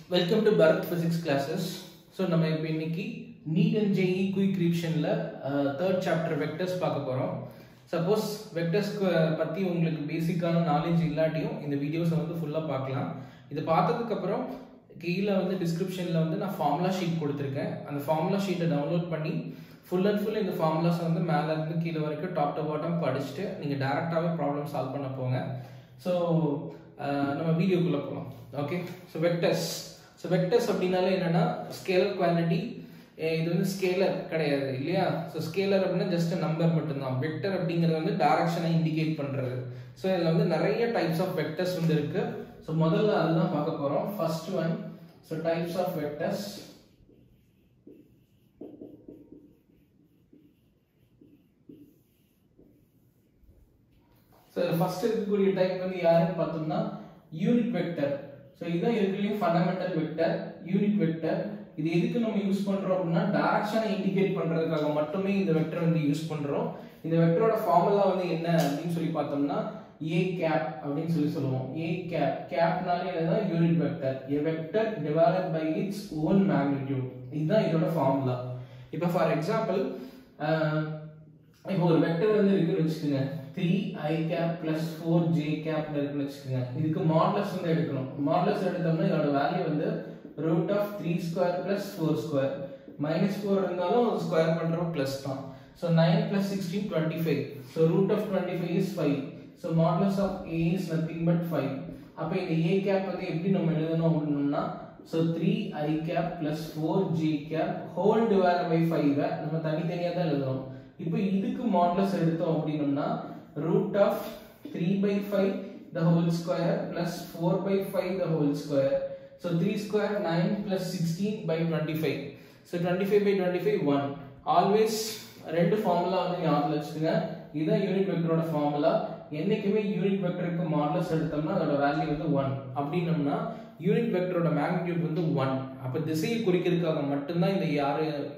Welcome to Bharat Physics classes. So நம்ம இப்போ இன்னைக்கு NEET and JEE Quick Revisionல third chapter vectors பார்க்க போறோம். Suppose vectors பத்தி உங்களுக்கு பேசிக்கான knowledge இல்லாட்டியும் இந்த வீடியோஸ் வந்து ஃபுல்லா பார்க்கலாம். இத பார்த்ததுக்கு அப்புறம் கீழ வந்து descriptionல வந்து நான் formula sheet கொடுத்திருக்கேன். அந்த formula sheet டவுன்லோட் பண்ணி full and full இந்த formulas வந்து மேல இருந்து கீழ வரைக்கும் top to bottom படிச்சிட்டு நீங்க டைரக்டாவே problem சால்வ் பண்ண போங்க. So நம்ம வீடியோக்குள்ள போலாம். Okay? So vectors அப்படினாலே என்னன்னா ஸ்கேலர் குவாண்டிட்டி இது வந்து ஸ்கேலர் கிடையாது இல்லையா சோ ஸ்கேலர் அப்படினா ஜஸ்ட் நம்பர் மட்டும் தான் வெக்டர் அப்படிங்கிறது வந்து டைரக்ஷனை இன்டிகேட் பண்றது சோ இதுல வந்து நிறைய டைப்ஸ் ஆஃப் வெக்டர்ஸ் வந்து இருக்கு சோ முதல்ல அதுதான் பார்க்க போறோம் first one so types of vectors so first இருக்கக்கூடிய டைப் வந்து யாருன்னு பார்த்தோம்னா யூனிட் வெக்டர் So இதான் இருக்குலயே ஃபண்டமெண்டல் வெக்டர் யூனிட் வெக்டர் இது எதுக்கு நம்ம யூஸ் பண்றோம் அப்படினா டைரக்ஷனை இன்டிகேட் பண்றதுக்காக மட்டுமே இந்த வெக்டர் வந்து யூஸ் பண்றோம் இந்த வெக்டரோட ஃபார்முலா வந்து என்ன அப்படினு சொல்லி பார்த்தோம்னா a cap அப்படினு சொல்லுவோம் a cap capனாலே என்னன்னா unit vector a vector divided by its own magnitude இதுதான் இதோட ஃபார்முலா இப்போ ஃபார் எக்ஸாம்பிள் இப்போ ஒரு வெக்டர் வந்து இருக்குன்னு வெச்சுக்கங்க 3i cap plus 4j cap இருக்குன்னு வெச்சுக்கங்க இதுக்கு மாடுலஸ் வந்து எடுக்கணும் மாடுலஸ் எடுத்தோம்னா இதோட வேல்யூ வந்து root of 3 square plus 4 square minus 4 இருந்தாலும் ஸ்கொயர் பண்றோம் பிளஸ் தான் so 9 plus 16 25 so root of 25 is 5 so modulus of a is nothing but 5 அப்ப இந்த a cap வந்து எப்படி நம்ம எழுதணும் அப்படினா so 3i cap plus 4j cap whole divided by 5 நம்ம தனித்தனியா தான் எழுதணும் இப்போ இதுக்கு மாடுலஸ் எடுத்தோம் அப்படினா root of 3 by 5 the whole square plus 4 by 5 the whole square so 3 square 9 plus 16 by 25 so 25 by 25 1 always ரெண்டு ஃபார்முலா வந்து ஞாபகம் வச்சுக்கங்க இதுதான் யூனிட் வெக்டரோட ஃபார்முலா என்னைக்குமே யூனிட் வெக்டருக்கு மாடுலஸ் எடுத்தோம்னா அதோட வேல்யூ வந்து 1 அப்படினம்னா யூனிட் வெக்டரோட மேக்னிட்யூட் வந்து 1 அப்ப திசையை குறிக்கிறதுக்காக மட்டும் தான்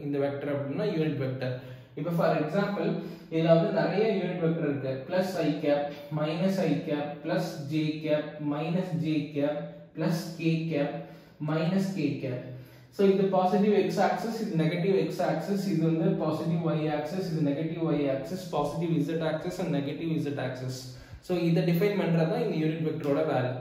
இந்த வெக்டர் அப்படினா யூனிட் வெக்டர் இப்போ ஃபார் எக்ஸாம்பிள் இதுல வந்து நிறைய யூனிட் வெக்டர் இருக்கு plus i cap minus i cap plus j cap minus j cap plus k cap minus k cap so இது பாசிட்டிவ் x axis இது நெகட்டிவ் x axis இது வந்து positive y axis இது negative y axis positive z axis and negative z axis so இத define பண்றது தான் இந்த unit வெக்டரோட value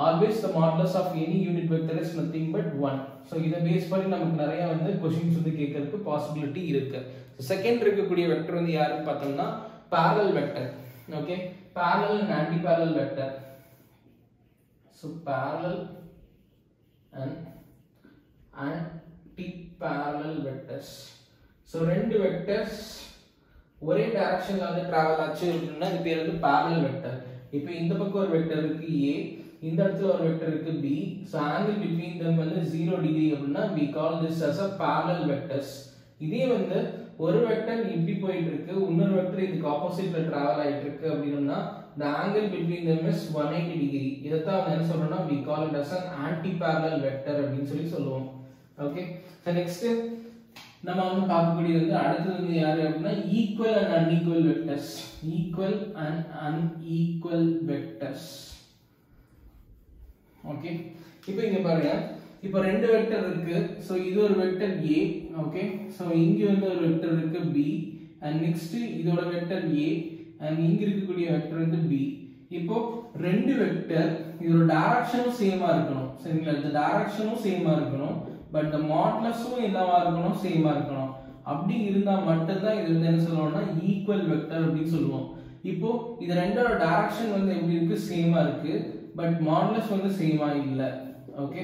always the modulus of any unit vector is nothing but 1 so இத base பண்ணி நமக்கு நிறைய வந்து क्वेश्चंस வந்து கேட்கிறதுக்கு பாசிபிலிட்டி இருக்கு so செகண்ட் இருக்கக்கூடிய வெக்டர் வந்து யாருன்னு பார்த்தோம்னா parallel vector okay parallel and anti parallel vector so parallel and anti parallel vectors so ரெண்டு வெக்டர்ஸ் ஒரே டைரக்ஷன்ல வந்து டிராவல் ஆச்சு அப்படினா இது பேர் வந்து parallel vector இப்போ இந்த பக்கம் ஒரு வெக்டர் இருக்கு a இந்த இடத்துல ஒரு வெக்டர் இருக்கு b so angle between them வந்து 0 degree அப்படினா we call this as a parallel vectors இதே வந்து ஒரு வெக்டர் இப்படி போயிட்டு இருக்கு இன்னொரு வெக்டர் இதுக்கு ஆப்போசிட்ல டிராவல் ஆயிட்டு இருக்கு அப்படினா the angle between them is 180 degree இத தான் என்ன சொல்றோம்னா we call it as an anti parallel vector அப்படினு சொல்லுவோம் ஓகே so next நம்ம வந்து பார்க்கக்கூடியது வந்து அடுத்து வந்து யாரு அப்படினா equal and unequal vectors equal and unequal vectors okay இப்போ இங்க பாருங்க இப்போ ரெண்டு வெக்டர் இருக்கு சோ இது ஒரு வெக்டர் a ஓகே சோ இங்க வந்து ஒரு வெக்டர் இருக்கு b and next இதோட வெக்டர் a and இங்க இருக்கக்கூடிய வெக்டர் வந்து b இப்போ ரெண்டு வெக்டர் இதோட டைரக்ஷனும் சேமா இருக்கணும் சரிங்களா இந்த டைரக்ஷனும் சேமா இருக்கணும் பட் the modulus-ம் என்னவா இருக்கணும் சேமா இருக்கணும் அப்படி இருந்தா மட்டும் தான் இது வந்து என்ன சொல்லுவோம்னா ஈக்குவல் வெக்டர் அப்படி சொல்லுவோம் இப்போ இது ரெண்டோட டைரக்ஷன் வந்து எப்படி இருக்கு சேமா இருக்கு பட் மாடுலஸ் வந்து சேமா இல்ல ஓகே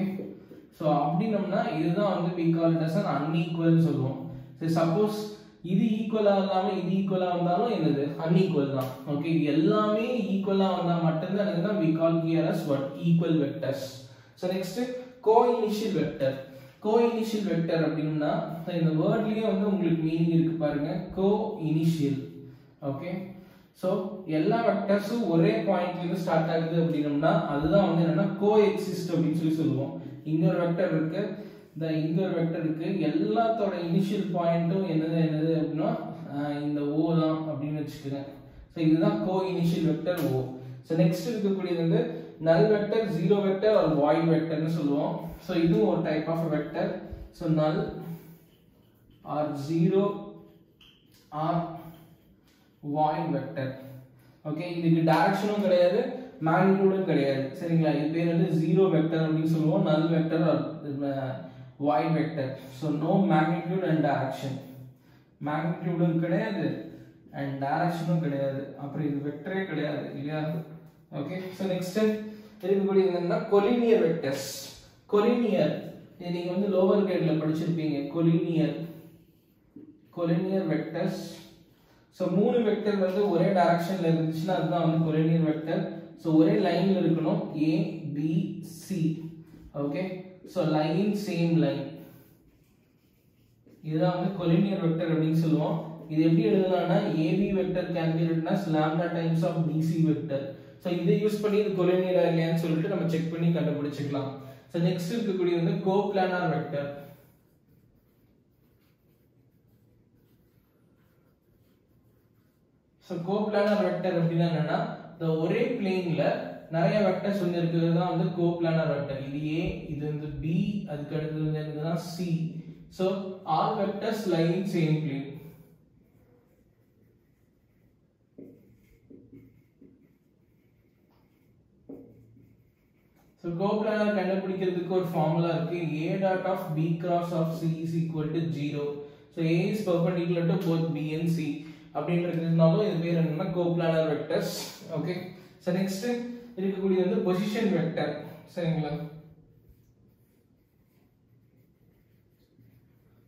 சோ அப்படினம்னா இதுதான் வந்து we call it as an unequal சொல்லுவோம் சோ சப்போஸ் இது ஈக்குவலா இல்லாம இது ஈக்குவலா வந்தாலும் என்னது unequal தான் ஓகே எல்லாமே ஈக்குவலா வந்தா மட்டும் தான் இதுதான் we call here as what equal vectors so next co-initial vector அப்படினா இந்த வேர்ட்லயே வந்து உங்களுக்கு மீனிங் இருக்கு பாருங்க co-initial ஓகே சோ எல்லா வெக்டர்ஸும் ஒரே பாயிண்ட்ல இருந்து ஸ்டார்ட் ஆகுது அப்படினம்னா அதுதான் வந்து என்னன்னா கோஎக்ஸிஸ்ட் அப்படினு சொல்லுவோம் இங்க ஒரு வெக்டர் இருக்கு இங்க ஒரு வெக்டர் இருக்கு எல்லாத்தோட இனிஷியல் பாயிண்ட்டும் என்னது அப்படினா இந்த o தான் அப்படினு வெச்சுக்கங்க சோ இதுதான் கோஇனிஷியல் வெக்டர் o சோ நெக்ஸ்ட் இருக்கக்கூடியது வந்து null vector, zero vector or void vector னு சொல்லுவோம். So இது ஒரு type of vector. So null or zero or void vector. Okay, இதுக்கு டைரக்ஷனும் கிடையாது, மேக்னிட்யூடும் கிடையாது. சரிங்களா? இது பேர் வந்து zero vector அப்படி சொல்லுவோம், null vector or void vector. So no magnitude and direction. மேக்னிட்யூடும் கிடையாது and directionும் கிடையாது. அப்புறம் இது வெக்டரே கிடையாது இல்லையா? ஓகே, சோ நெக்ஸ்ட் இருக்கக்கூடிய என்னன்னா collinear vectors. collinear இது நீங்க வந்து லோவர் கிரேட்ல படிச்சிருப்பீங்க. collinear vectors. சோ மூணு வெக்டர் வந்து ஒரே டைரக்ஷன்ல இருந்துச்சுன்னா அதுதான் வந்து collinear vector. சோ ஒரே லைன்ல இருக்கணும், A B C. Okay, so line same line, இதுதான் வந்து collinear vector அப்படினு சொல்லுவோம். இது எப்படி எழுதலாம்னா AB vector can be written as lambda times of BC vector. So இதை யூஸ் பண்ணி இது collinear இல்லையான்னு சொல்லிட்டு நம்ம செக் பண்ணி கண்டுபிடிச்சிக்கலாம். சோ நெக்ஸ்ட் இருக்கக்கூடிய வந்து coplanar vector. So coplanar vector அப்படினா என்னன்னா இந்த ஒரே பிளேன்ல நிறைய வெக்டர்ஸ் வந்து இருக்குது தான் வந்து coplanar vector. இது A, இது வந்து B, அதுக்கு அடுத்து வந்து என்னன்னா C. So all vectors lie in same plane. So coplanar கண்டுபிடிக்கிறதுக்கு ஒரு ஃபார்முலா இருக்கு. A dot of B cross of C is equal to 0. So A is perpendicular to both B and C. அப்படின்றதுனால இது பேர் என்னன்னா coplanar vectors. Okay, so next இருக்கக்கூடிய வந்து position vector. சரிங்களா?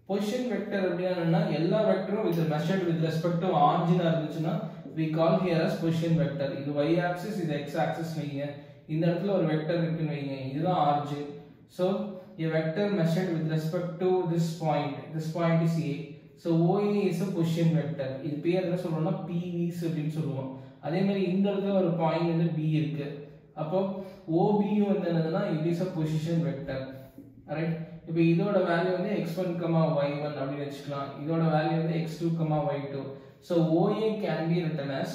பொசிஷன் வெக்டர் அப்படினா எல்லா வெக்டரும் with measured with respect to origin இருந்துச்சுன்னா we call here as position vector. இது y axis, இது x axis வைங்க. இந்த இடத்துல ஒரு வெக்டர் இருக்குன்னு வைங்க, இதுதான் origin. So a vector measured with respect to this point is A. So OA is a position vector. இது பேர் என்ன சொல்றோம்னா PVs அப்படினு சொல்லுவோம். அதே மாதிரி இந்த இடத்துல ஒரு பாயிண்ட் வந்து B இருக்கு, அப்போ OB வந்து என்னதுன்னா it is a position vector. Right? இப்போ இதோட வேல்யூ வந்து x1, y1 அப்படி வெச்சுக்கலாம். இதோட வேல்யூ வந்து x2, y2. So OA can be written as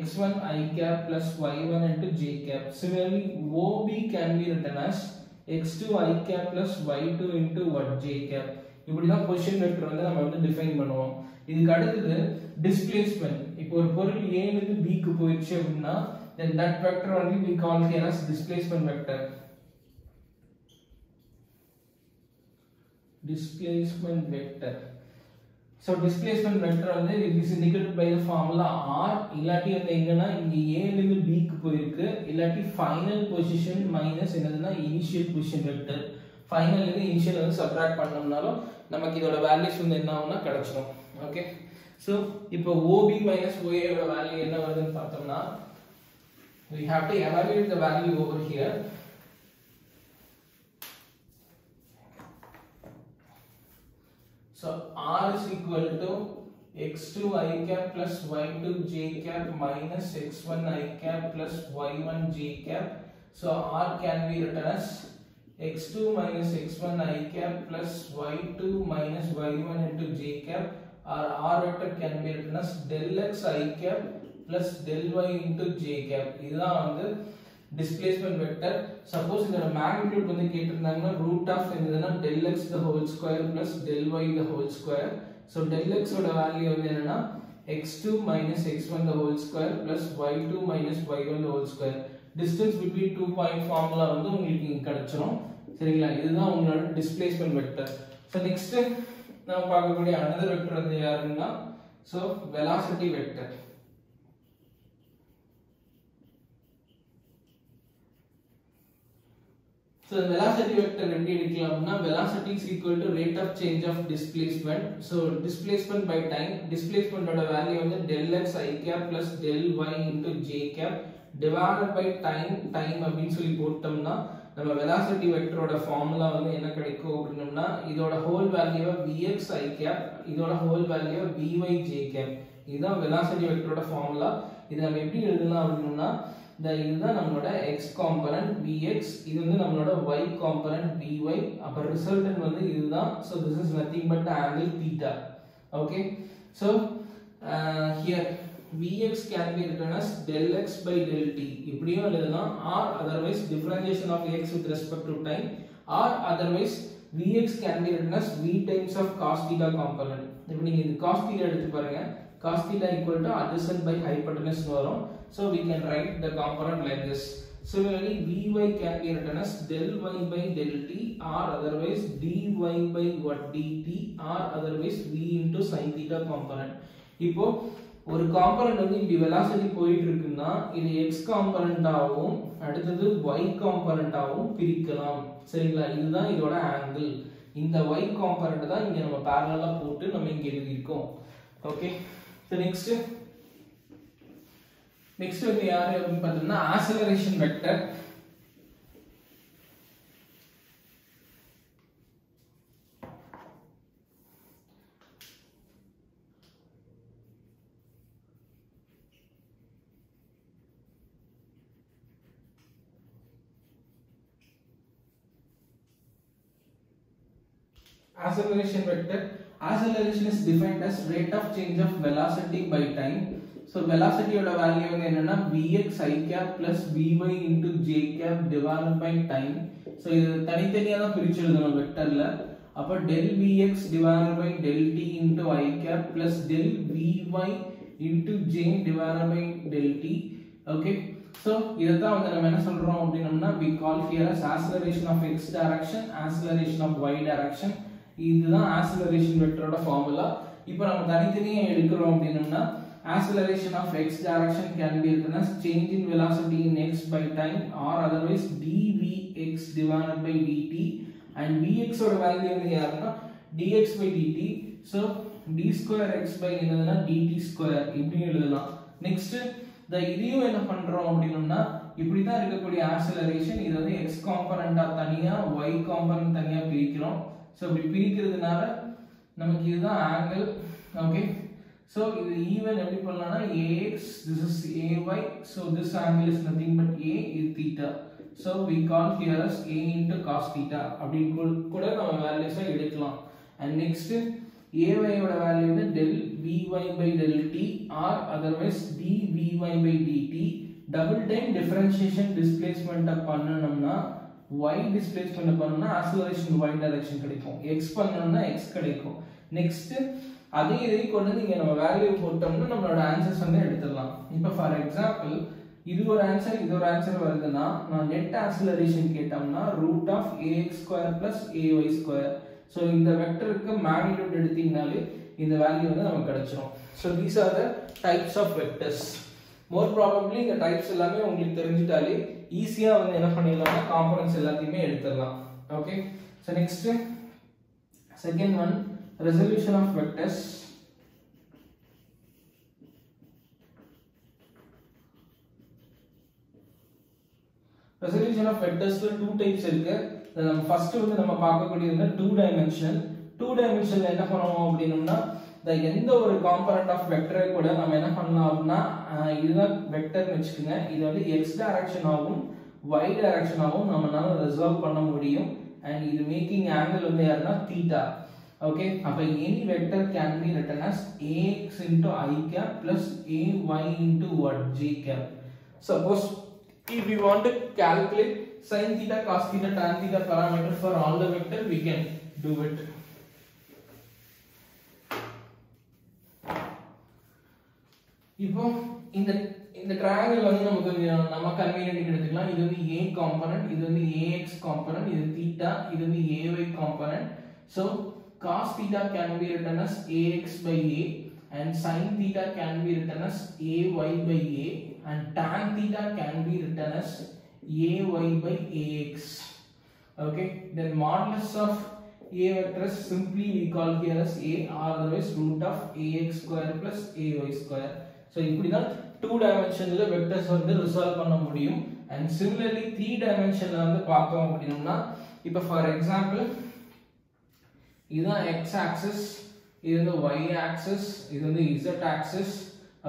x1 I cap plus y1 into j cap. Similarly OB can be written as x2 I cap plus y2 into what j cap. இப்படி தான் position vector வந்து நம்ம வந்து define பண்ணுவோம். இதுக்கு அடுத்து displacement. இப்போ ஒரு பொருள் A ல இருந்து B க்கு போயிடுச்சு அப்படினா then that vector only we call here as displacement vector. Displacement vector. So displacement vector வந்து it is indicated by the formula r. இல்லாட்டி வந்து எங்கனா இங்க A ல இருந்து B க்கு போயிருக்கு, இல்லாட்டி final position minus என்னதுன்னா initial position vector. final இருந்து initial வந்து subtract பண்ணோம்னாலும் நமக்கு இதோட values வந்து என்ன ஆகும்னா கிடைச்சிரும். ஓகே, சோ இப்போ OB minus OA ஓட வேல்யூ என்ன வருதுன்னு பார்த்தோம்னா we have to evaluate the value over here. So r is equal to x2 I cap plus y2 j cap minus x1 I cap plus y1 j cap. So r can be written as x2 minus x1 I cap plus y2 minus y1 into j cap, or r vector can be written as del x I cap plus del y into j cap. இதுதான் வந்து displacement vector. Suppose இதோட magnitude வந்து கேட்டிருந்தாங்கன்னா root of என்னதுன்னா del x the whole square plus del y the whole square. So del x ஓட value வந்து என்னன்னா x2 minus x1 the whole square plus y2 minus y1 the whole square. Distance between 2 point formula வந்து உங்களுக்கு இங்க கிடைச்சிரும். சரிங்களா? இதுதான் உங்களோட displacement vector. So next நாம பார்க்கக்கூடிய another vector வந்து யாருன்னா so velocity vector. So the velocity vector எப்படி எடுக்கலாம்னா velocity is equal to rate of change of displacement. So displacement by time, displacement ஓட வேல்யூ வந்து del x I cap plus del y into j cap divided by time அப்படினு சொல்லி போட்டோம்னா நம்ம velocity vector ஓட formula வந்து என்ன கிடைக்கும் அப்படினா இதோட whole value vx I cap, இதோட whole value vy j cap. இதுதான் velocity vector ஓட ஃபார்முலா. இத நம்ம எப்படி எழுதலாம் அப்படினா இதுதான் நம்மளோட x component vx, இது வந்து நம்மளோட y component vy, அப்ப ரிசல்டன்ட் வந்து இதுதான். So this is nothing but the angle theta. Okay, so here Vx can be written as del x by del t இப்படியும் எழுதலாம் or otherwise differentiation of x with respect to time or otherwise Vx can be written as v times of cos theta component. இப்போ நீங்க இது cos theta எடுத்து பாருங்க, cos theta equal to adjacent by hypotenuse வரும். So we can write the component like this. Similarly, Vy can be written as del y by del t or otherwise dy by what dt or otherwise v into sin theta component. இப்போ ஒரு component வந்து இப்படி velocity போயிட்டு இருக்குன்னா இது x component ஆவும் அடுத்து y component ஆவும் பிரிக்கலாம். சரிங்களா? இதுதான் இதோட ஆங்கிள். இந்த y காம்போனன்ட் தான் இங்க நம்ம parallel-ஆ போட்டு நம்ம இங்க எழுதி இருக்கோம். ஓகே. சோ நெக்ஸ்ட் வந்து யாரு அப்படினு பார்த்தோம்னா acceleration vector. Acceleration vector. Acceleration is defined as rate of change of velocity by time. So velocity oda value வந்து என்னன்னா vx I cap plus vy into j cap divided by time. So இது தனித்தனியா தான் பிரிச்சு எழுதணும் வெக்டர்ல. அப்ப del vx divided by del t into I cap plus del vy into j divided by del t. Okay. So இததான் வந்து நம்ம என்ன சொல்றோம் அப்படினா we call here as acceleration of x direction, acceleration of y direction. இதுதான் acceleration vector-ஓட formula. இப்போ நம்ம தனித்தனியா எடுக்கிறோம் அப்படினா acceleration of x direction can be written as change in velocity in x by time or otherwise dvx divided by dt and vx ஓட value வந்து யாருன்னா dx by dt. so d square x by என்னதுன்னா dt square இப்படி எழுதலாம். Next இதையும் என்ன பண்றோம் அப்படினா இப்படி தான் இருக்கக்கூடிய acceleration இது வந்து x காம்போனன்ட்டா தனியா y காம்போனன்ட் தனியா பிரிக்கிறோம். சோ இப்படி பிரிக்கிறதுனால நமக்கு இதுதான் ஆங்கிள். ஓகே. So இது even எப்படி பண்ணலாம்னா ax this is ay, so this angle is nothing but a is theta. So we call here as a into cos theta அப்படி கூட நம்ம வேல்யூஸை எடுக்கலாம். and next ay ஓட வேல்யூ வந்து del vy by del t or otherwise dvy by dt. double time differentiation displacement பண்ணனும்னா y displacement பண்ணனும்னா acceleration y direction கிடைக்கும், x பண்ணனும்னா x கிடைக்கும். நெக்ஸ்ட் அதே இதை கொண்டு நீங்க நம்ம வேல்யூ போட்டோம்னா நம்மளோட ஆன்சர்ஸ் வந்து எடுத்துடலாம். இப்போ ஃபார் எக்ஸாம்பிள் இது ஒரு ஆன்சர் இது ஒரு ஆன்சர் வருதுன்னா நான் நெட் ஆக்ஸலரேஷன் கேட்டோம்னா √ax² + ay². சோ இந்த வெக்டருக்கு மேக்னிட்யூட் எடுத்தீங்கனாலே இந்த வேல்யூ வந்து நமக்கு கிடைச்சிரும். So these are the types of vectors. more probably இந்த டைப்ஸ் எல்லாமே உங்களுக்கு தெரிஞ்சிட்டாலே ஈஸியா வந்து என்ன பண்ணிடலாம்னா காம்போனன்ட்ஸ் எல்லாத்தையுமே எடுத்துடலாம். Okay. So next second one resolution of vectors. resolution of vectors ல two types இருக்கு. நம்ம ஃபர்ஸ்ட் வந்து நம்ம பார்க்கக்கூடியது two dimensional. two dimensional என்ன பண்ணுவோம் அப்படினா எந்த ஒரு காம்போனன்ட் ஆஃப் வெக்டரை கூட நம்ம என்ன பண்ணலாம் அப்படினா இதுதான் வெக்டர்னு வெச்சுக்கங்க. இது வந்து x டைரக்ஷன் ஆகும் y டைரக்ஷன் ஆகும் நம்மனால ரிசால்வ் பண்ண முடியும். and இது மேக்கிங் ஆங்கிள் வந்து யாருன்னா θ. okay. அப்ப any vector can be written as ax into I cap plus ay into what j cap. suppose if we want to calculate sin theta cos theta tan theta parameter for all the vector we can do it. இப்போ இந்த triangle வந்து நமக்கு நம்ம convenient எடுத்துக்கலாம். இது வந்து a component, இது வந்து ax காம்போனன்ட், இது θ, இது வந்து ay component. so cos theta can be written as ax by a and sin theta can be written as ay by a and tan theta can be written as ay by ax. okay. then modulus of a vector is simply we call here as a or otherwise √ax² plus ay². so இப்படி தான் 2 dimensionல vectors வந்து resolve பண்ண முடியும். and similarly 3 dimensionல வந்து பார்த்தோம் அப்படினா இப்போ for example இதுதான் x axis, இது வந்து y axis, இது வந்து z axis.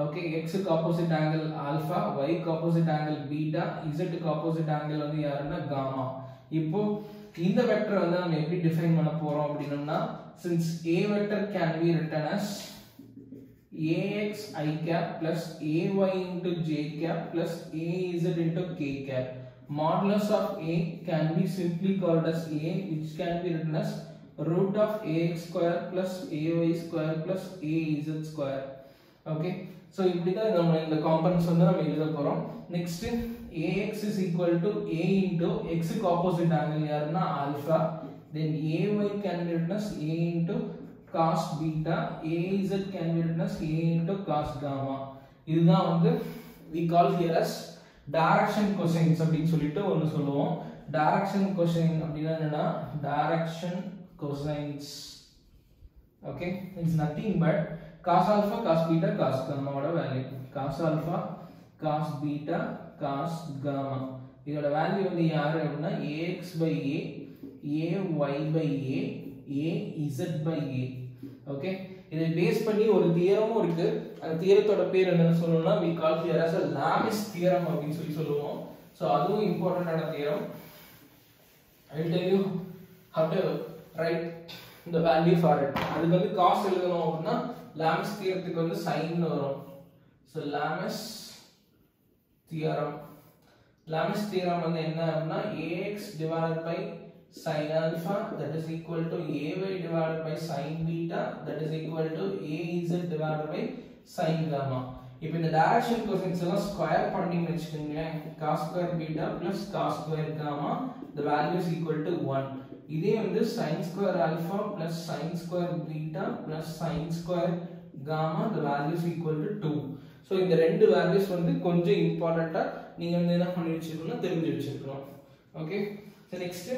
ஓகே. x க்கு ஆப்போசிட் ஆங்கிள் ஆல்பா, y க்கு ஆப்போசிட் ஆங்கிள் பீட்டா, z க்கு ஆப்போசிட் ஆங்கிள் வந்து யாருன்னா காமா. இப்போ இந்த வெக்டர் வந்து நம்ம எப்படி டிஃபைன் பண்ண போறோம் அப்படினா since a vector can be written as ax I cap plus ay into j cap plus az into k cap. Modulus of a can be simply called as a, which can be written as root of ax square plus ay square plus az square. Okay, so இப்படிதான் நம்ம இந்த components வந்து நம்ம எழுத போறோம். Next ax is equal to a into x க்கு opposite angle யாருன்னா alpha, then ay can be written as a into cos beta, az can be written as a into cos gamma. இதுதான் வந்து we call here as direction cosines அப்படினு சொல்லிட்டு ஒன்னு சொல்லுவோம். direction cosine அப்படினா என்னன்னா direction cosines. Okay, it's nothing but cos alpha, cos beta, cos gamma ஓட value. cos alpha, cos beta, cos gamma. இதோட வேல்யூ வந்து யாரு அப்படினா ax by a, ay by a, az by a. Okay, இதை base பண்ணி ஒரு தியரமும் இருக்கு. அந்த தியரத்தோட பேர் என்னன்னு சொல்லணும்னா we call here as a Lamis theorem அப்படினு சொல்லுவோம். சோ அதுவும் இம்பார்ட்டன்ட்டான theorem. I will tell you how to write the value for it. அதுக்கு வந்து cos எழுதணும் அப்படினா Lamis தியரத்துக்கு வந்து sin வரும். So Lamis theorem வந்து என்ன அப்படினா ax divided by sin alpha that is equal to ay divided by sin beta that is equal to az divided by sin gamma. இப்போ இந்த டைரக்ஷன் கோசைன்ஸ் எல்லாம் ஸ்கொயர் பண்ணீங்கன்னு வெச்சுக்கோங்க, cos square beta plus cos square gamma the value is equal to 1. இதே வந்து sin square alpha plus sin square beta plus sin square gamma the value is equal to 2. so இந்த ரெண்டு values வந்து கொஞ்சம் இம்பார்ட்டன்ட்டா நீங்க வந்து என்ன பண்ணி வச்சிருக்கணும், தெரிஞ்சு வச்சிருக்கணும். Okay, so next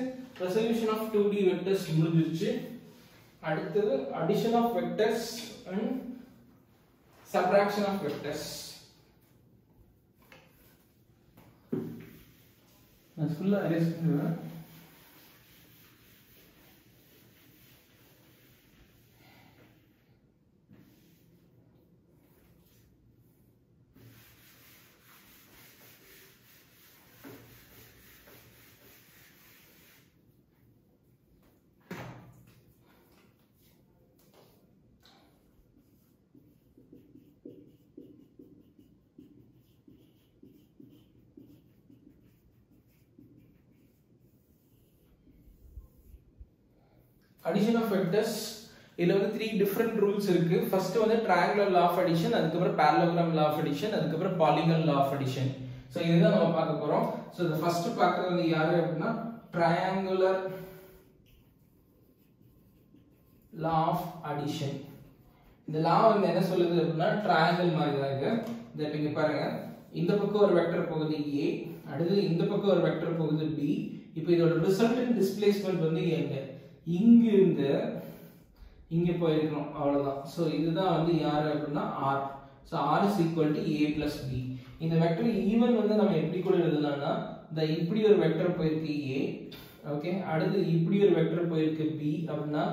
resolution of 2D vectors முடிஞ்சிருச்சு. அடுத்து addition of vectors and subtraction of vectors. நான் ஃபுல்லா erase பண்ணுவேன். addition of vectors இதுல வந்து 3 different rules இருக்கு. first வந்து triangular law of addition, அதுக்கு அப்புறம் parallelogram law of addition, அதுக்கு அப்புறம் polygon law of addition. So இதுதான் நம்ம பார்க்க போறோம். சோ the first பார்க்கிறது வந்து யாரு அப்படினா triangular law of addition. இந்த law வந்து என்ன சொல்லுது அப்படினா triangle மாதிரி தான் இருக்கு. இத இங்க பாருங்க, இந்த பக்கம் ஒரு வெக்டர் போகுது a, அடுத்து இந்த பக்கம் ஒரு வெக்டர் போகுது b. இப்போ இதோட resultant displacement வந்து எங்க இங்க இருந்து இங்க போயிருக்கணும், அவ்வளவுதான். சோ இதுதான் வந்து யாரு அப்படினா r. So r is equal to a plus b. இந்த வெக்டர் ஈவன் வந்து நம்ம எப்படி கூட எழுதலாம்னா இந்த இப்படி ஒரு வெக்டர் போயிருக்கு a, ஓகே, அடுத்து இப்படி ஒரு வெக்டர் போயிருக்கு b அப்படினா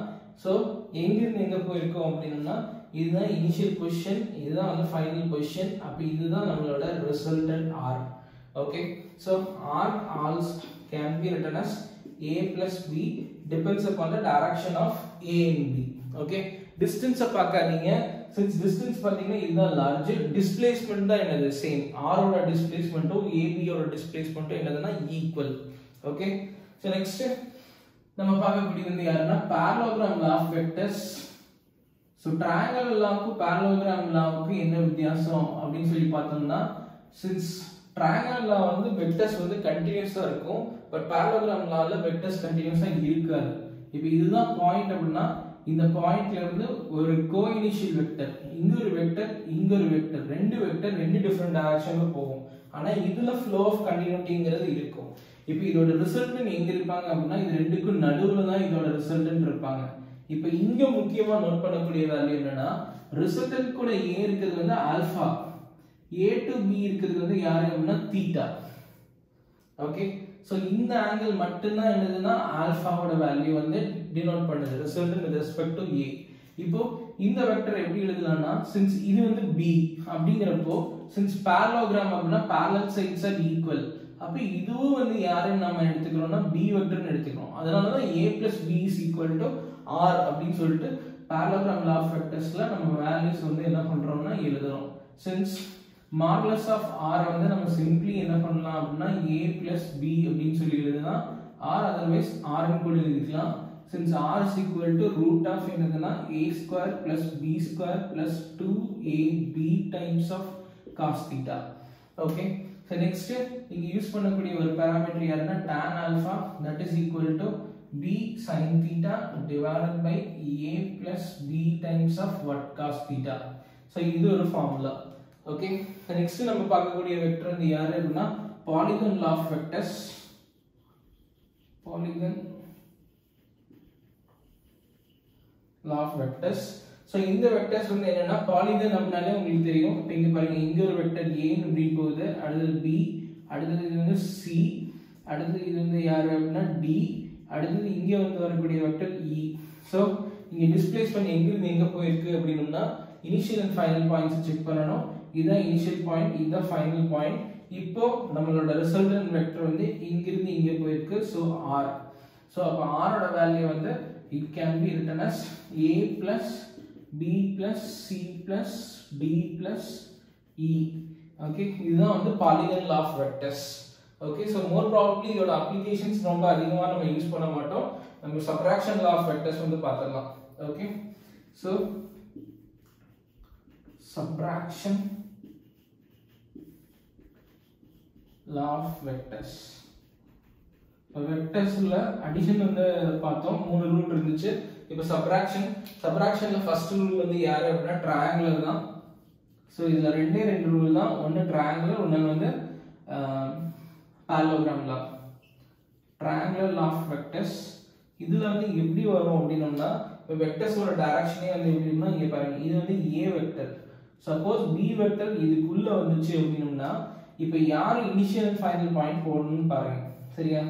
சோ எங்க இருந்து எங்க போயிருக்கோம் அப்படினா இதுதான் இனிஷியல் பொசிஷன், இதுதான் வந்து ஃபைனல் பொசிஷன். அப்ப இதுதான் நம்மளோட resultant r. Okay, so r also can be written as a plus b depends upon the direction of a and b. okay, distance பார்க்காதீங்க, since distance பாத்தீங்கன்னா இதுதான் large, displacement தான் என்னது சேம், r ஓட டிஸ்பிளேஸ்மென்ட்டும் ab ஓட டிஸ்பிளேஸ்மென்ட்டும் என்னதுன்னா ஈக்குவல். ஓகே, சோ நெக்ஸ்ட் நம்ம பார்க்கக்கூடியது வந்து யாருன்னா parallelogram law of vectors. So triangle lawக்கு parallelogram lawக்கு என்ன வித்தியாசம் அப்படினு சொல்லி பார்த்தோம்னா, since triangle law வந்து வெக்டர்ஸ் வந்து கண்டினியூஸா இருக்கும், பட் parallelogram lawல வெக்டர்ஸ் கண்டினியூஸா இருக்காது. இப்போ இதுதான் பாயிண்ட் அப்படினா இந்த பாயிண்ட்ல இருந்து ஒரு கோஇனிஷியல் வெக்டர், இங்க ஒரு வெக்டர் இங்க ஒரு வெக்டர், ரெண்டு வெக்டர் ரெண்டு டிஃபரண்ட் டைரக்ஷன்ல போகும். ஆனா இதுல ஃப்ளோ ஆஃப் கண்டினியூட்டிங்கிறது இருக்கும். இப்போ இதோட ரிசல்டன்ட் எங்க இருப்பாங்க அப்படினா இது ரெண்டுக்கும் நடுவுல தான் இதோட ரிசல்டன்ட் இருப்பாங்க. இப்போ இங்க முக்கியமா நோட் பண்ணக்கூடிய வேல்யூ என்னன்னா ரிசல்டன்ட் கூட a இருக்குது வந்து ஆல்பா, a to b இருக்குது வந்து யாரு அப்படினா தீட்டா. ஓகே, சோ இந்த ஆங்கிள் மட்டும் தான் என்னதுன்னா ஆல்பாவோட வேல்யூ வந்து டினோட் பண்ணுது resultant with respect to a. இப்போ இந்த வெக்டர் எப்படி எழுதலாம்னா since இது வந்து b அப்படிங்கறப்போ since parallelogram அப்படினா parallel sides are equal, அப்ப இதுவும் வந்து யாருன்னு நாம எடுத்துக்கிறோம்னா b வெக்டர்னு எடுத்துக்கிறோம். அதனால தான் a plus b is equal to r அப்படினு சொல்லிட்டு parallelogram law of vectorsல நம்ம values வந்து என்ன பண்றோம்னா எழுதுறோம். Since modulus of r வந்து நம்ம simply என்ன பண்ணலாம் அப்படினா a plus b அப்படினு சொல்லி எழுதலாம், or otherwise r ன்னு கூட எழுதிக்கலாம். Since r is equal to root of என்னதுன்னா a square plus b square plus 2ab times of cos theta. Okay, so next இங்க யூஸ் பண்ணக்கூடிய ஒரு பாராமீட்டர் யாருன்னா tan alpha, that is equal to b sin theta divided by a plus b times of what cos theta. So இது ஒரு formula. Okay, so next நம்ம பார்க்கக்கூடிய vector வந்து யாரு அப்படினா polygon law of vectors. Polygon law of vectors. So இந்த vectors வந்து என்னன்னா polygon அப்படினாலே உங்களுக்கு தெரியும். இங்க பாருங்க, இங்க ஒரு வெக்டர் a ன்னு இப்படி போகுது, அடுத்து b, அடுத்து இது வந்து c, அடுத்து இது வந்து யாரு அப்படினா d, அடுத்து இங்க வந்து வரக்கூடிய வெக்டர் e. சோ இங்க டிஸ்ப்ளேஸ் பண்ணி எங்க இருந்து எங்க போயிருக்கு அப்படினா initial and final points check பண்ணனும். இதுதான் இனிஷியல் பாயிண்ட், இதுதான் ஃபைனல் பாயிண்ட். இப்போ நம்மளோட ரிசல்டன்ட் வெக்டர் வந்து இங்க இருந்து இங்க போயிருக்கு. So r. சோ அப்ப r ஓட வேல்யூ வந்து it can be written as a plus b plus c plus d plus e. Okay, இதுதான் வந்து polygon law of vectors. Okay, so more probably இதோட applications ரொம்ப அதிகமா நம்ம யூஸ் பண்ண மாட்டோம். நம்ம subtraction law of vectors வந்து பார்த்தறலாம். Okay, so subtraction law of vectors. வெக்டர்ஸ்ல அடிஷன் வந்து பார்த்தோம், மூணு ரூல் இருந்துச்சு. இப்போ சப்ராக்ஷன்ல ஃபர்ஸ்ட் ரூல் வந்து யாரு அப்படினா ட்ரையாங்குலர் தான். சோ இதுல ரெண்டு ரூல் தான், ஒன்னு ட்ரையாங்குலர், இன்னொன்னு வந்து parallelogram law. triangular law of vectors இதுல வந்து எப்படி வரும் அப்படினா இப்போ வெக்டர்ஸோட டைரக்ஷனே வந்து எப்படினா இங்க பாருங்க, இது வந்து a vector. Suppose b vector இதுக்குள்ள வந்துச்சு அப்படினா இப்போ யார் இனிஷியல் அண்ட் ஃபைனல் பாயிண்ட் போடணும்னு பாருங்க. சரியா?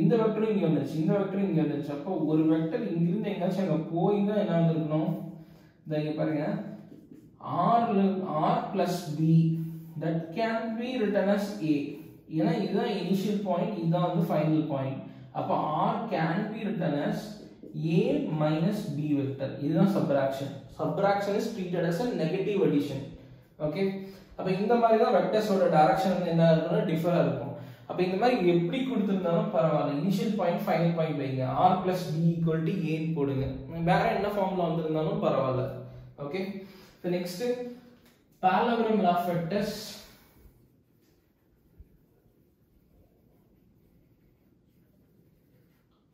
இந்த வெக்டர் இங்க வந்துச்சு, இந்த வெக்டர் இங்க வந்துச்சு. அப்போ ஒரு வெக்டர் இங்க இருந்து எங்கயாச்சும் அங்க போய் தான் என்ன வந்திருக்கணும். இங்க பாருங்க, r plus b that can be written as a. ஏன்னா இதுதான் இனிஷியல் பாயிண்ட், இதுதான் வந்து ஃபைனல் பாயிண்ட். அப்போ r can be written as a minus b vector. இதுதான் subtraction. Subtraction is treated as a negative addition. Okay, அப்ப இந்த மாதிரி தான் வெக்டர்ஸோட டைரக்ஷன் வந்து என்ன இருக்கும்னா டிஃபரா இருக்கும். அப்ப இந்த மாதிரி எப்படி கொடுத்திருந்தாலும் பரவாயில்லை, இனிஷியல் பாயிண்ட் ஃபைனல் பாயிண்ட் வைங்க, r plus b equal to a போடுங்க, வேற என்ன ஃபார்முலா வந்திருந்தாலும் பரவாயில்லை. Okay, so next parallelogram law of vectors.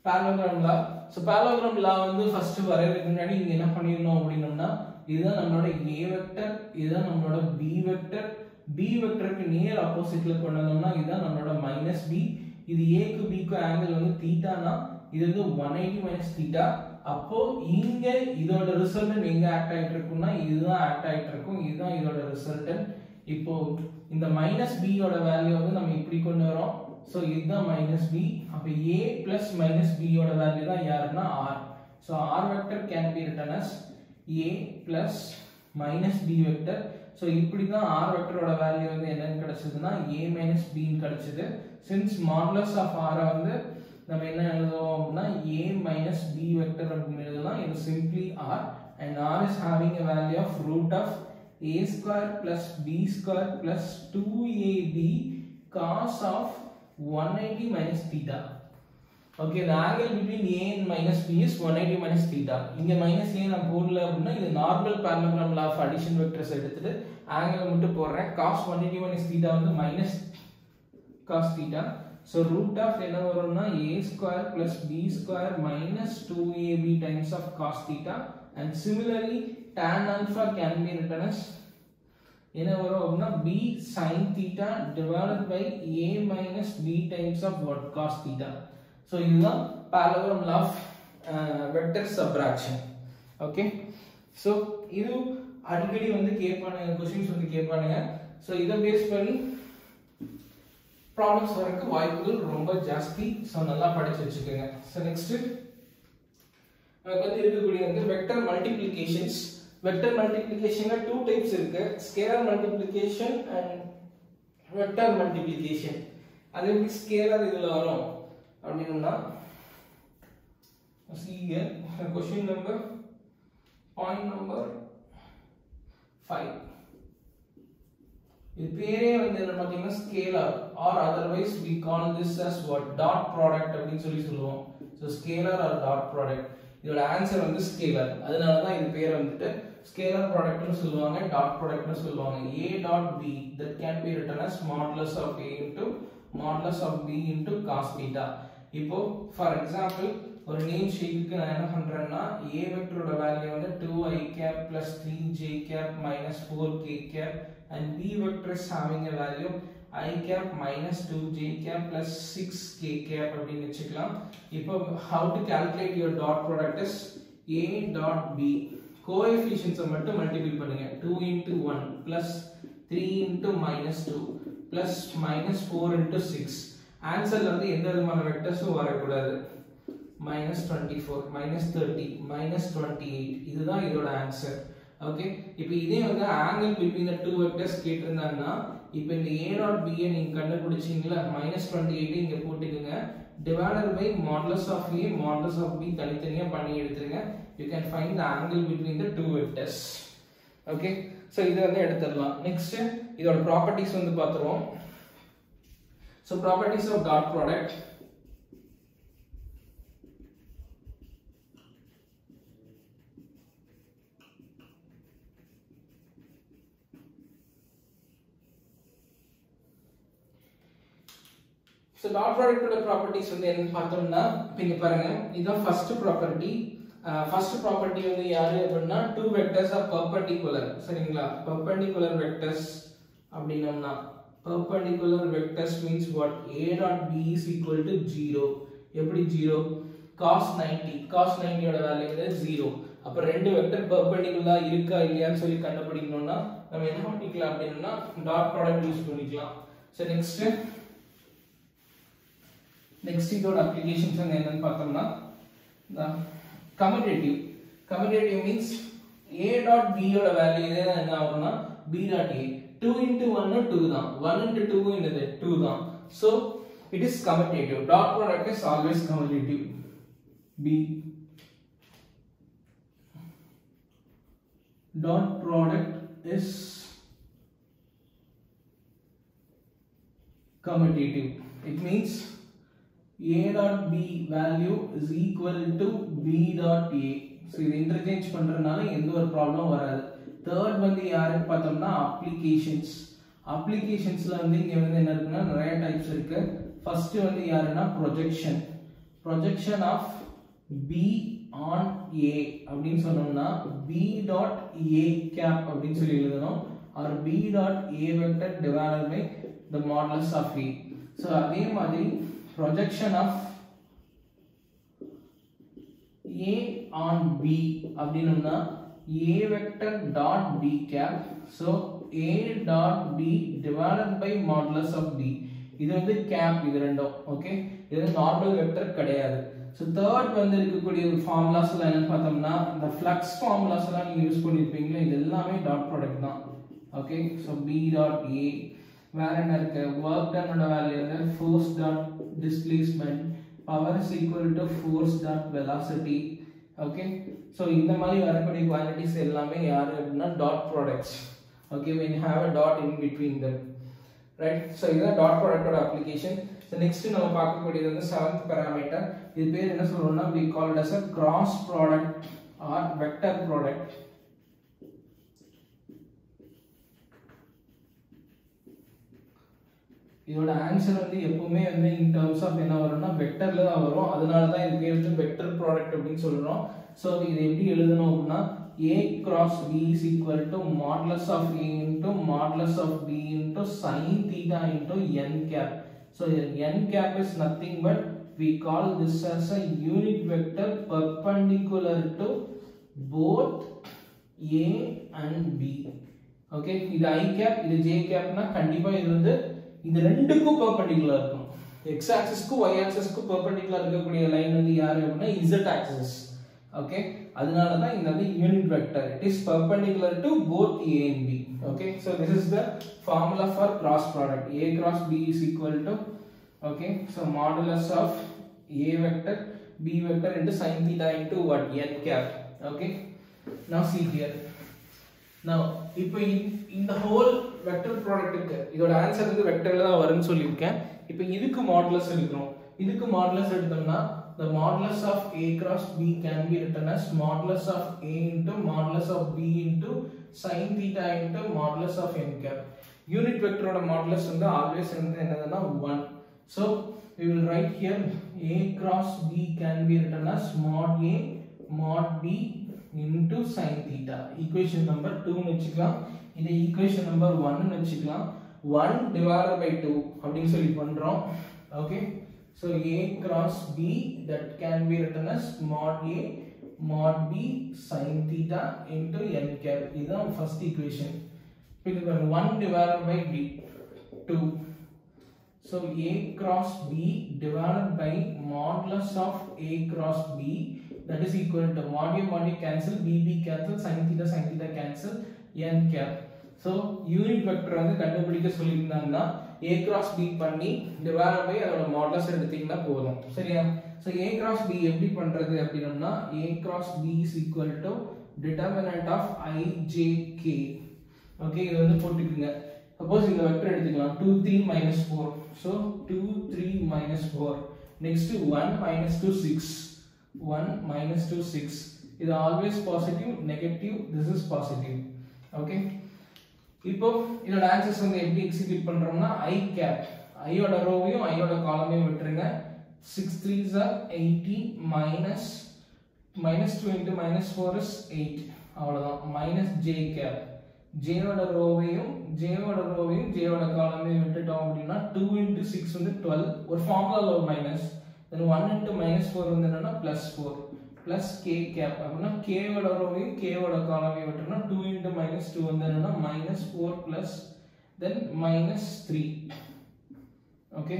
parallelogram law. So parallelogram law வந்து ஃபர்ஸ்ட் வரையறதுக்கு முன்னாடி இங்க என்ன பண்ணிரணும் அப்படினா இதுதான் நம்மளோட a வெக்டர், இதுதான் நம்மளோட b வெக்டர். b வெக்டருக்கு நியர் ஆப்போசிட்ல கொண்டு வந்தோம்னா இதுதான் நம்மளோட -b. இது a க்கு b க்கு ஆங்கிள் வந்து தீட்டானா இது வந்து 180 - தீட்டா. அப்போ இங்க இதோட ரிசல்டன்ட் எங்க ஆக்ட் ஆயிட்டு இருக்கும்னா இதுதான் ஆக்ட் ஆயிட்டு இருக்கும், இதுதான் இதோட ரிசல்டன்ட். இப்போ இந்த -b ஓட வேல்யூ வந்து நம்ம இப்படி கொண்டு வரோம். சோ இதுதான் -b. அப்ப a plus -b ஓட வேல்யூ தான் யாருன்னா r. So r vector can be written as a plus -b vector. So இப்படி தான் r vector ஓட வேல்யூ வந்து என்னன்னு கிடைச்சதுன்னா a minus b ன்னு கிடைச்சது. since modulus of r வந்து நம்ம என்ன எழுதுவோம் அப்படினா a minus b vector அப்படின்னு எழுதலாம். இது simply r and r is having a value of root of a square plus b square plus 2ab cos of 180 minus theta. Okay, the angle between a and minus b is 180 minus theta. இங்க minus a நான் போடல அப்படினா இது normal parallelogram law of addition vectors எடுத்துட்டு angle மட்டும் போடுறேன். cos 180 minus theta வந்து minus cos theta. So root of என்ன வரும்னா a square plus b square minus 2ab times of cos theta. And similarly tan alpha can be written as என்ன வரும் அப்படினா b sin theta divided by a minus b times of what cos theta. So இதுதான் parallelogram law of vector subtraction. Okay, so இது அடிக்கடி வந்து கேட்பானுங்க, questions வந்து கேட்பானுங்க. So இத base பண்ணி ப்ராப்ளம்ஸ் வரக்கு வாய்ப்புகள் ரொம்ப ஜாஸ்தி. சோ நல்லா படிச்சு வச்சுக்கோங்க. So next நமக்கு வந்து இருக்கக்கூடிய வந்து வெக்டர் மல்டிப்ளிகேஷன்ஸ். வெக்டர் மல்டிப்ளிகேஷன்ல டூ டைப்ஸ் இருக்கு, scalar multiplication and vector multiplication. அது எப்படி ஸ்கேலார் இதுல வரும் அப்படினா see here question number Point number 5. இது பேரே வந்து என்ன பாத்தீங்கன்னா scalar or otherwise we call this as what dot product அப்படினு சொல்லுவோம். So scalar or dot product. இதோட ஆன்சர் வந்து scalar. அதனால தான் இது பேரை வந்துட்டு scalar product னு சொல்லுவாங்க, dot product னு சொல்லுவாங்க. A dot B that can be written as modulus of A into modulus of B into cos theta. இப்போ for example ஒரு நேம் ஷீட்டுக்கு நான் என்ன பண்றேன்னா A வெக்டரோட வேல்யூ வந்து 2i cap plus 3j cap minus 4k cap and B vector is having a value I cap minus 2j cap plus 6k cap அப்படின்னு வெச்சுக்கலாம். இப்போ how to calculate your dot product is A dot B coefficients மட்டும் multiply பண்ணுங்க. 2 into 1 plus 3 into minus 2 plus minus 4 into 6. ஆன்சர்ல வந்து எந்த விதமான வெக்டர்ஸும் வரக்கூடாது. minus 24 minus 30 minus 28 இதுதான் இதோட ஆன்சர். ஓகே, இப்போ இதே வந்து angle between the two vectors கேட்டிருந்தாங்கன்னா இப்போ இந்த a dot b ஐ நீங்க கண்டுபிடிச்சீங்களா minus 28 இங்க போட்டுக்கங்க divided by modulus of a modulus of b தனித்தனியா பண்ணி எடுத்துருங்க. You can find the angle between the two vectors. Okay, so இத வந்து எடுத்துறலாம். நெக்ஸ்ட் இதோட ப்ராப்பர்ட்டீஸ் வந்து பாத்துறோம். So properties of dot product. So dot product ஓட properties வந்து என்னன்னு பார்த்தோம்னா இங்க பாருங்க இதான் first property. First property வந்து யாரு அப்படினா two vectors are perpendicular. சரிங்களா? Perpendicular vectors அப்படினோம்னா perpendicular vectors means what? A dot b is equal to 0. எப்படி 0? cos 90 ஓட வேல்யூ வந்து 0. அப்ப ரெண்டு வெக்டர் perpendicular இருக்கா இல்லையான்னு சொல்லி கண்டுபிடிக்கணும்னா நம்ம என்ன பண்ணிக்கலாம் அப்படினா dot product யூஸ் பண்ணிக்கலாம். So next இதோட applications என்னன்னு பார்த்தோம்னா commutative means a dot b ஓட வேல்யூ என்ன ஆகும்னா b dot a 2 into 1 2 தான் 1 into 2 என்னது 2 தான். So it is commutative. Dot product is always commutative. B dot product is commutative. It means a dot b value is equal to b dot a. So இது interchange பண்றதுனால எந்த ஒரு problem வராது. Third வந்து யாருன்னு பார்த்தோம்னா அப்ளிகேஷன்ஸ்ல வந்து இங்க வந்து என்ன இருக்குன்னா நிறைய டைப்ஸ் இருக்கு. ஃபர்ஸ்ட் வந்து யாருன்னா projection of b on a அப்படினு சொன்னோம்னா b dot a cap அப்படினு சொல்லி எழுதணும் or b dot a vector divided by the modulus of a. So அதே மாதிரி projection of a on b அப்படினோம்னா a vector dot b cap. So a dot b divided by modulus of b. இது வந்து cap இது ரெண்டும். Okay, இது normal vector கிடையாது. So third வந்து இருக்கக்கூடிய ஃபார்முலாஸ்ல என்ன பார்த்தோம்னா இந்த ஃப்ளக்ஸ் ஃபார்முலாஸ் எல்லாம் நீங்க யூஸ் பண்ணிருப்பீங்களா, இது எல்லாமே டாட் ப்ராடக்ட் தான். Okay, so b dot a வேற என்ன இருக்கு, work done ஓட வேல்யூ வந்து force dot displacement, power is equal to force dot velocity. Okay, so இந்த மாதிரி வரக்கூடிய குவாண்டிட்டிஸ் எல்லாமே யாரு அப்படினா dot products. Okay, when you have a dot in between them, right? So இதுதான் டாட் ப்ராடக்ட்டோட அப்ளிகேஷன். So next நம்ம பார்க்கக்கூடியது வந்து 7th parameter. இது பேர் என்ன சொல்றோம்னா we call it as a cross product or vector product. இதோட ஆன்சர் வந்து எப்பவுமே வந்து in terms of என்ன வரும்னா வெக்டர்ல தான் வரும். அதனால தான் இது பேர் வந்து வெக்டர் ப்ராடக்ட் அப்படினு சொல்றோம். சோ இது எப்படி எழுதணும் அப்படினா a cross b is equal to modulus of a into modulus of b into sin theta into n cap. So n cap is nothing but we call this as a unit vector perpendicular to both a and b. Okay, இது i cap இது j cap னா கண்டிப்பா இது வந்து இது ரெண்டுக்கும் perpendicular இருக்கும். x axis க்கு y axis க்கு perpendicular இருக்கக்கூடிய லைன் வந்து யாரு அப்படினா z axis. Okay, அதனால தான் இந்த வந்து unit vector. It is perpendicular to both a and b. Okay, so this is the formula for cross product. A cross b is equal to, okay, so modulus of a vector b vector into sin theta into what, n cap. Okay, Now see here. Now இப்போ இந்த whole vector product இருக்கு, இதோட answer வந்து வெக்டர்ல தான் வரும்னு சொல்லியிருக்கேன். இப்போ இதுக்கு மாடுலஸ் எடுக்கிறோம். இதுக்கு மாடுலஸ் எடுத்தோம்னா the modulus of a cross b can be written as modulus of a into modulus of b into sin theta into modulus of n cap. Unit vector oda modulus வந்து always என்னதுன்னா 1. So we will write here a cross b can be written as mod a mod b into sin theta. Equation number 2 னு வெச்சுக்கலாம். இது equation number 1 னு வெச்சுக்கலாம். 1 divided by 2 அப்படினு சொல்லி பண்றோம். Okay, so a cross b that can be written as mod a mod b sin theta into n cap. இதுதான் first equation. Because 1 divided by b 2. So a cross b divided by modulus of a cross b, that is equal to mod a cancel, b cancel, sin theta cancel, n cap. So unit vector வந்து கண்டுபிடிக்க சொல்லிருந்தாங்கன்னா a cross b பண்ணி divided by அதோட modulus எடுத்தீங்கன்னா போதும். சரியா? So a cross b எப்படி பண்றது அப்படினா a cross b is equal to determinant of I j k. Okay, இது வந்து போட்டுக்குங்க. Suppose இந்த வெக்டர் எடுத்துக்கலாம் 2 3 minus 4. So 2 3 minus 4. Next 1 minus 2 6. 1 minus 2 6. இது always positive, negative, this is positive. Okay, இப்போ இதோட ஆன்சர்ஸ் வந்து எப்படி எக்ஸிக்யூட் பண்றோம்னா I cap, I ஓட ரோவையும் I ஓட காலமையும் விட்டுருங்க. 6 3s are 18 minus 2 into minus 4 is 8. அவ்வளவுதான். minus j cap, j ஓட ரோவையும் j ஓட காலமையும் விட்டுட்டோம் அப்படினா 2 into 6 வந்து 12. ஒரு ஃபார்முலால ஒரு மைனஸ், then 1 into minus 4 வந்து என்னன்னா plus 4 plus k cap. அப்படினா k ஓட ரோவையும் k ஓட காலமையும் விட்டுறோம்னா 2 into minus 2 வந்து என்னன்னா minus 4 plus then minus 3. Okay,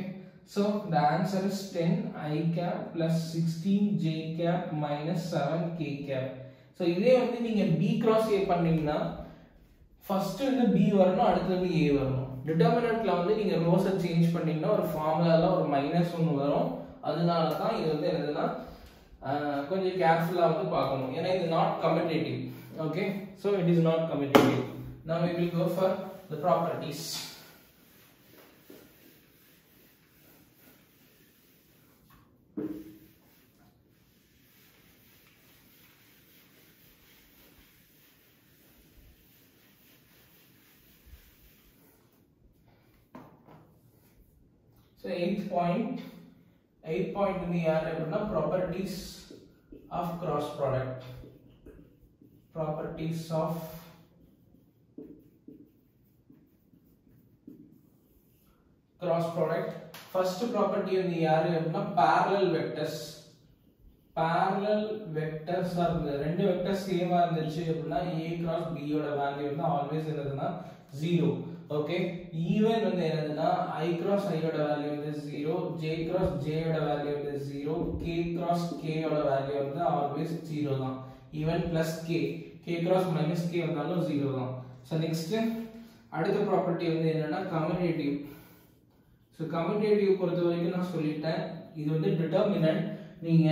so the answer is 10 I cap plus 16 j cap minus 7 k cap. So இதே வந்து நீங்க b cross a பண்ணீங்கன்னா first வந்து b வரணும், அடுத்து வந்து a வரணும். டிட்டர்மினன்ட்ல வந்து நீங்க ரோஸை சேஞ்ச் பண்ணீங்கன்னா ஒரு ஃபார்முலால ஒரு மைனஸ் 1 வரும். அதனால தான் இது வந்து என்னதுன்னா கொஞ்சம் கேர்ஃபுல்லா வந்து பார்க்கணும். ஏன்னா இது not commutative. Okay, so it is not commutative. Now we will go for the properties. So 8th point in the area properties of cross product. Properties of cross product. First property in the area parallel vectors. Parallel vectors are the two vectors same ஆ இருந்துச்சு அப்படினா a cross b ஓட value வந்து always என்னதுன்னா 0. Okay, even வந்து என்னதுன்னா I cross I ஓட value வந்து 0, j cross j ஓட வேல்யூ வந்து 0, k cross k ஓட வேல்யூ வந்து always 0 தான். Even plus k cross minus k வந்தாலும் 0 தான். So next அடுத்த ப்ராப்பர்ட்டி வந்து என்னன்னா கம்யூட்டேட்டிவ். So கம்யூட்டேட்டிவ் பொறுத்த வரைக்கும் நான் சொல்லிட்டேன், இது வந்து டிட்டர்மினன்ட். நீங்க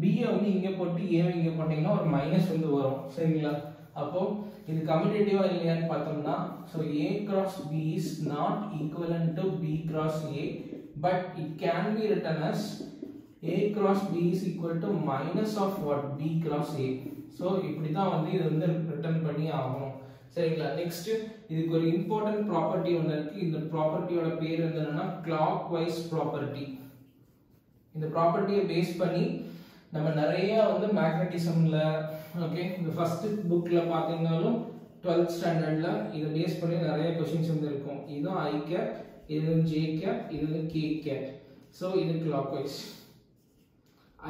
b வந்து இங்க போட்டு a இங்க போட்டீங்கன்னா ஒரு மைனஸ் வந்து வரும். சரிங்களா? அப்போ இது கம்யூட்டேட்டிவா இல்லையான்னு பார்த்தோம்னா so a cross b is not equivalent to b cross a, but it can be written as a cross b is equal to minus of what b cross a. so இப்படி தான் வந்து இது வந்து ரிட்டர்ன் பண்ணி ஆகும். சரிங்களா? Next இதுக்கு ஒரு இம்பார்ட்டன்ட் ப்ராப்பர்ட்டி ஒன்று இருக்கு. இந்த ப்ராப்பர்ட்டியோட பேர் என்னன்னா clockwise ப்ராப்பர்ட்டி. இந்த ப்ராப்பர்ட்டியை பேஸ் பண்ணி நம்ம நிறைய வந்து மேக்னட்டிசம்ல ஓகே இந்த ஃபர்ஸ்ட் புக்ல பாத்தீங்கனாலும் 12th ஸ்டாண்டர்ட்ல இத பேஸ் பண்ணி நிறைய क्वेश्चंस வந்து இருக்கும். இதுதான் I cap, இது j cap, இது k cap. சோ இது clockwise.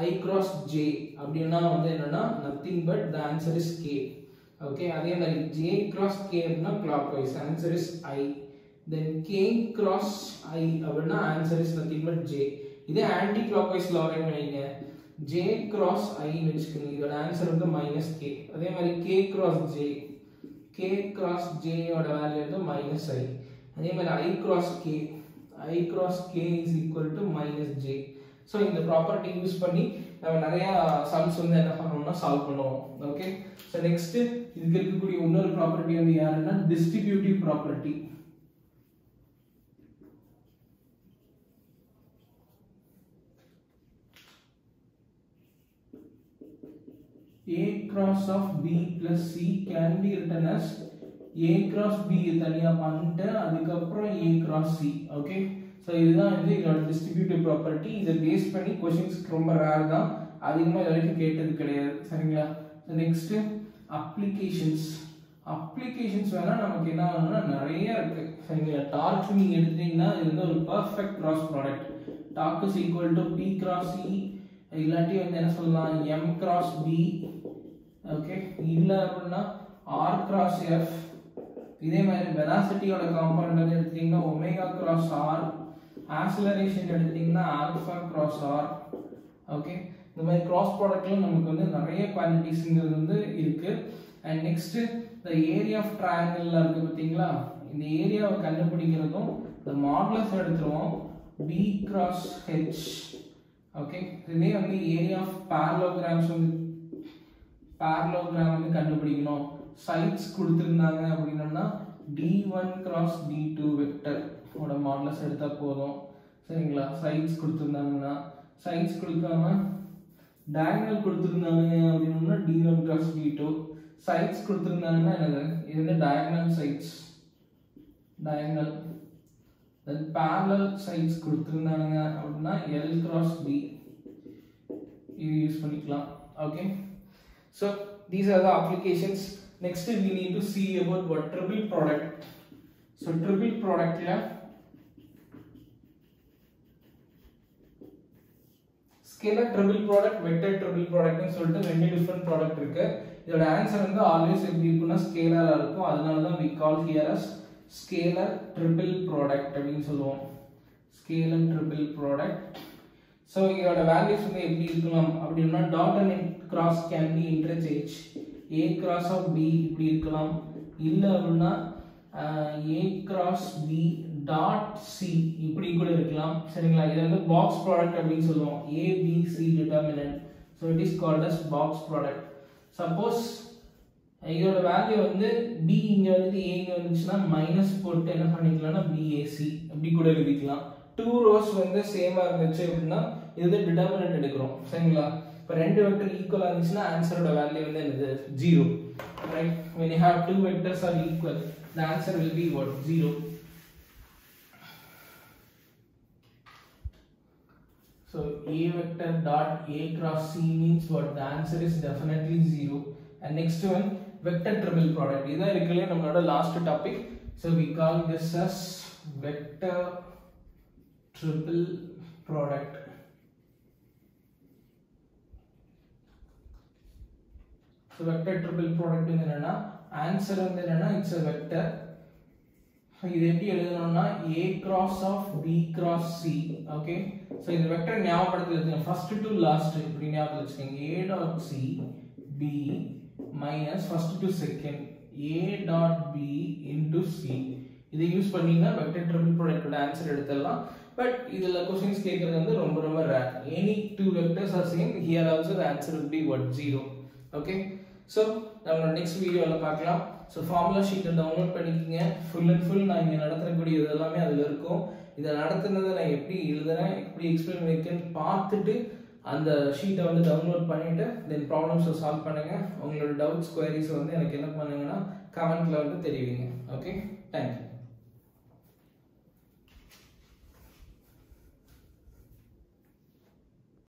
I cross j அப்படினா வந்து என்னன்னா nothing but the answer is k. Okay, அதே மாதிரி j cross k அப்படினா clockwise, answer is I. Then k cross I அப்படினா answer is nothing but j. இதே ஆன்டி clockwise ல வரீங்க j cross I வெச்சுக்கங்க, இதோட ஆன்சர் வந்து -k. அதே மாதிரி k cross j ஓட வேல்யூ வந்து -i. அதே மாதிரி I cross k is equal to -j. So இந்த ப்ராப்பர்ட்டி யூஸ் பண்ணி நம்ம நிறைய சம்ஸ் வந்து என்ன பண்ணணும்னா சால்வ் பண்ணுவோம். ஓகே, ஸோ நெக்ஸ்ட் இதுக்கு இருக்கக்கூடிய இன்னொரு ப்ராப்பர்ட்டி வந்து யாருன்னா distributive property. A cross of B plus C can be written as A cross B தனியா பண்ணிட்டு அதுக்கப்புறம் A cross C. Okay, so இதுதான் வந்து இதோட டிஸ்ட்ரிபியூட்டிவ் ப்ராப்பர்ட்டி. இதை பேஸ் பண்ணி கொஸ்டின்ஸ் ரொம்ப ரேர் தான், அதிகமாக இது வரைக்கும் கேட்டது கிடையாது. சரிங்களா? So next applications. அப்ளிகேஷன்ஸ் வேணா நமக்கு என்ன ஆகணும்னா நிறைய இருக்கு. சரிங்களா? டார்க் நீங்க எடுத்துட்டீங்கன்னா இது வந்து ஒரு perfect cross product. Torque is equal to P cross E, இல்லாட்டி வந்து என்ன சொல்லலாம் M cross B. ஓகே, இல்லை அப்படின்னா R cross F. இதே மாதிரி வெலாசிட்டியோட காம்பவுண்ட் வந்து எடுத்துட்டீங்கன்னா ஒமேகா கிராஸ் ஆர், ஆக்ஸலரேஷன் எடுத்துட்டீங்கன்னா ஆல்ஃபா கிராஸ் ஆர். ஓகே, இந்த மாதிரி கிராஸ் ப்ராடக்ட்ல நமக்கு வந்து நிறைய குவான்டிட்டிஸ்ங்கிறது வந்து இருக்கு. அண்ட் நெக்ஸ்ட் இந்த ஏரியா ஆஃப் ட்ரையாங்கிள் இருக்கு பார்த்தீங்களா, இந்த ஏரியாவை கண்டுபிடிக்கிறதும் இந்த மாடுலஸ் எடுத்துருவோம் B கிராஸ் H. ஓகே, இதே வந்து ஏரியா ஆஃப் parallelograms வந்து parallelogram வந்து கண்டுபிடிக்கணும். சைட்ஸ் கொடுத்திருந்தாங்க அப்படின்னா d1 cross d2 வெக்டர் ஓட மாடுலஸ் எடுத்தா போதும். சரிங்களா? சைட்ஸ் கொடுத்திருந்தாங்கன்னா, சைட்ஸ் கொடுக்காம டயகனல் கொடுத்திருந்தாங்க அப்படின்னா d1 cross d2. சைட்ஸ் கொடுத்திருந்தாங்கன்னா என்னது, இது வந்து டயகனல் சைட்ஸ், டயகனல். தென் parallel சைட்ஸ் கொடுத்திருந்தாங்க அப்படின்னா l cross b. இது யூஸ் பண்ணிக்கலாம். Okay, so these are the applications. Next we need to see about what triple product. So triple product la scalar triple product, vector triple product னு சொல்லிட்டு ரெண்டு different product இருக்கு. இதோட answer வந்து always எப்படி இருக்கும்னா ஸ்கேலரா இருக்கும். அதனால தான் we call here as scalar triple product அப்படினு சொல்லுவோம். scalar triple product. So இதோட வேல்யூஸ் வந்து எப்படி இருக்கலாம் அப்படினா dot and cross can be interchange. A cross of B இப்படி இருக்கலாம், இல்ல அப்படினா A cross B dot C இப்படி கூட இருக்கலாம். சரிங்களா? இது வந்து பாக்ஸ் ப்ராடக்ட் அப்படினு சொல்லுவோம். A B C determinant. So it is called as box product. Suppose இதோட வேல்யூ வந்து B இங்க வந்து A இங்க வந்துச்சுனா மைனஸ் போட்டு என்ன பண்ணிக்கலாம்னா BAC அப்படி கூட எழுதிக்கலாம். 2 rows வந்து சேமா இருந்துச்சு அப்படினா இது டிடர்மினன்ட் எடுக்கிறோம். சரிங்களா? இப்போ ரெண்டு வெக்டர் ஈக்குவலா இருந்துச்சுனா ஆன்சரோட வேல்யூ வந்து என்னது 0. Right? when you have two vectors are equal, the answer will be what? 0. So A vector dot A cross C means what? The answer is definitely 0. And next one, vector triple product. This is our last topic. So we call this as vector triple product. So vector triple product is answer it's a vector. இது எப்படி எழுதணும்னா A cross of B cross C. okay, so இந்த vector ஞாபகப்படுத்தி வச்சுங்க, first to last இப்படி ஞாபகம் வச்சுக்கங்க. A dot C B minus first to second A dot B into C. இதை யூஸ் பண்ணீங்கன்னா வெக்டர் ட்ரிபிள் ப்ராடக்ட்டோட ஆன்சர் எடுத்துடலாம். பட் இதுல क्वेश्चंस கேக்குறது வந்து ரொம்ப ரொம்ப rare. Any two vectors are same, here also the answer will be what? 0. okay, so நம்ம next வீடியோல பார்க்கலாம். ஸோ ஃபார்முலா ஷீட்டை டவுன்லோட் பண்ணிக்கோங்க. ஃபுல் அண்ட் ஃபுல் நான் இங்கே நடத்தக்கூடிய இது எல்லாமே அதில் இருக்கும். இதை நடத்துனதை நான் எப்படி எழுதுறேன், எப்படி எக்ஸ்பிளைன் பண்ணியிருக்கேன்னு பார்த்துட்டு அந்த ஷீட்டை வந்து டவுன்லோட் பண்ணிவிட்டு தென் ப்ராப்ளம்ஸை சால்வ் பண்ணுங்கள். உங்களோட டவுட்ஸ் குவரிஸ் வந்து எனக்கு என்ன பண்ணுங்கன்னா கமெண்ட்டில் வந்து தெரிவிங்க. Okay, thank you.